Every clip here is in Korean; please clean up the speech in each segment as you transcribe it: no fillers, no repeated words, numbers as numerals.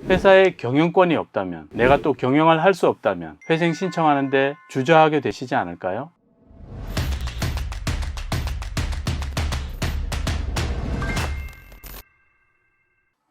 회사에 경영권이 없다면, 내가 또 경영을 할 수 없다면 회생 신청하는데 주저하게 되시지 않을까요?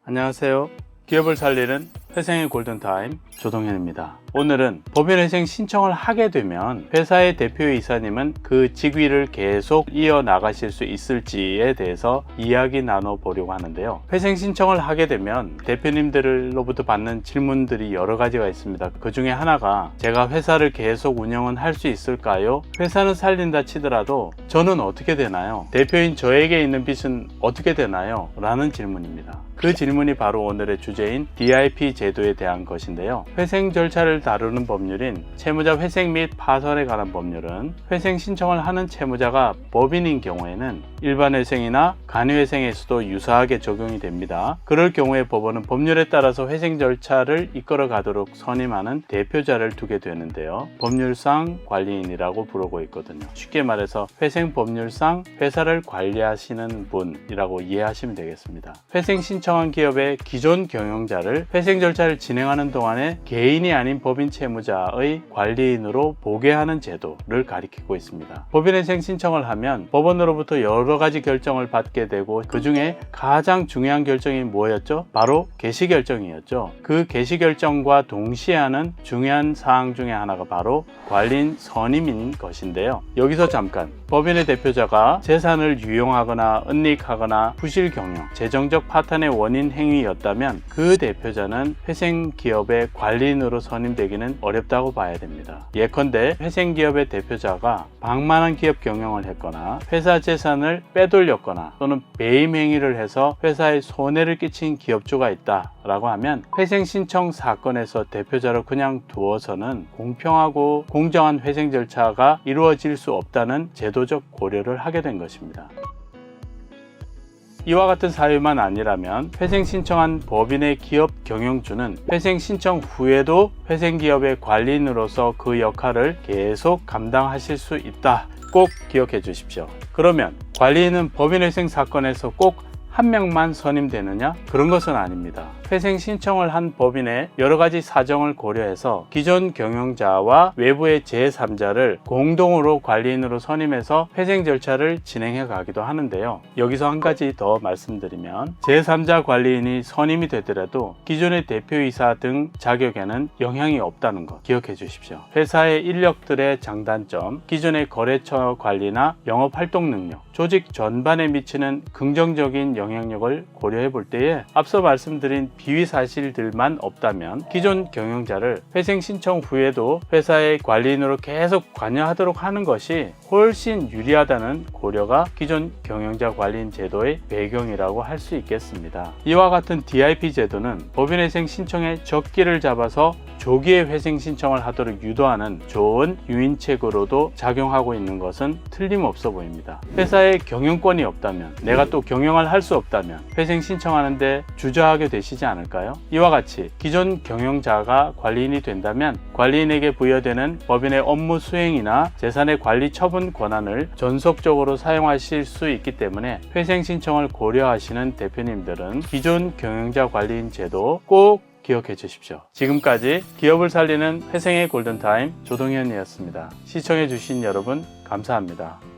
안녕하세요. 기업을 살리는 회생의 골든타임 조동현입니다. 오늘은 법인회생 신청을 하게 되면 회사의 대표이사님은 그 직위를 계속 이어나가실 수 있을지에 대해서 이야기 나눠보려고 하는데요. 회생 신청을 하게 되면 대표님들로부터 받는 질문들이 여러 가지가 있습니다. 그 중에 하나가 제가 회사를 계속 운영은 할 수 있을까요? 회사는 살린다 치더라도 저는 어떻게 되나요? 대표인 저에게 있는 빚은 어떻게 되나요? 라는 질문입니다. 그 질문이 바로 오늘의 주제인 DIP 제도에 대한 것인데요. 회생 절차를 다루는 법률인 채무자 회생 및 파산에 관한 법률은 회생 신청을 하는 채무자가 법인인 경우에는 일반 회생이나 간이회생에서도 유사하게 적용이 됩니다. 그럴 경우에 법원은 법률에 따라서 회생 절차를 이끌어 가도록 선임하는 대표자를 두게 되는데요. 법률상 관리인이라고 부르고 있거든요. 쉽게 말해서 회생 법률상 회사를 관리하시는 분이라고 이해하시면 되겠습니다. 회생 신청한 기업의 기존 경영자를 회생 절차를 진행하는 동안에 개인이 아닌 법인 채무자의 관리인으로 보게 하는 제도를 가리키고 있습니다. 법인회생 신청을 하면 법원으로부터 여러 가지 결정을 받게 되고 그 중에 가장 중요한 결정이 뭐였죠? 바로 개시 결정이었죠. 그 개시 결정과 동시에 하는 중요한 사항 중에 하나가 바로 관리인 선임인 것인데요. 여기서 잠깐 법인의 대표자가 재산을 유용하거나 은닉하거나 부실 경영, 재정적 파탄의 원인 행위였다면 그 대표자는 회생 기업의 관리인으로 선임되기는 어렵다고 봐야 됩니다. 예컨대 회생 기업의 대표자가 방만한 기업 경영을 했거나 회사 재산을 빼돌렸거나 또는 배임 행위를 해서 회사에 손해를 끼친 기업주가 있다라고 하면 회생 신청 사건에서 대표자로 그냥 두어서는 공평하고 공정한 회생 절차가 이루어질 수 없다는 제도적 고려를 하게 된 것입니다. 이와 같은 사유만 아니라면 회생 신청한 법인의 기업 경영주는 회생 신청 후에도 회생 기업의 관리인으로서 그 역할을 계속 감당하실 수 있다. 꼭 기억해 주십시오. 그러면 관리인은 법인회생 사건에서 꼭 한 명만 선임되느냐? 그런 것은 아닙니다. 회생 신청을 한 법인의 여러 가지 사정을 고려해서 기존 경영자와 외부의 제3자를 공동으로 관리인으로 선임해서 회생 절차를 진행해 가기도 하는데요. 여기서 한 가지 더 말씀드리면 제3자 관리인이 선임이 되더라도 기존의 대표이사 등 자격에는 영향이 없다는 것 기억해 주십시오. 회사의 인력들의 장단점, 기존의 거래처 관리나 영업활동 능력, 조직 전반에 미치는 긍정적인 영향력을 고려해 볼 때에 앞서 말씀드린 비위 사실들만 없다면 기존 경영자를 회생 신청 후에도 회사의 관리인으로 계속 관여하도록 하는 것이 훨씬 유리하다는 고려가 기존 경영자 관리인 제도의 배경이라고 할 수 있겠습니다. 이와 같은 DIP 제도는 법인회생 신청의 적기를 잡아서 조기에 회생 신청을 하도록 유도하는 좋은 유인책으로도 작용하고 있는 것은 틀림없어 보입니다. 회사에 경영권이 없다면, 내가 또 경영을 할 수 없다면 회생 신청하는데 주저하게 되시지 않을까요? 이와 같이 기존 경영자가 관리인이 된다면 관리인에게 부여되는 법인의 업무 수행이나 재산의 관리 처분 권한을 전속적으로 사용하실 수 있기 때문에 회생 신청을 고려하시는 대표님들은 기존 경영자 관리인 제도 꼭 기억해 주십시오. 지금까지 기업을 살리는 회생의 골든타임 조동현이었습니다. 시청해 주신 여러분 감사합니다.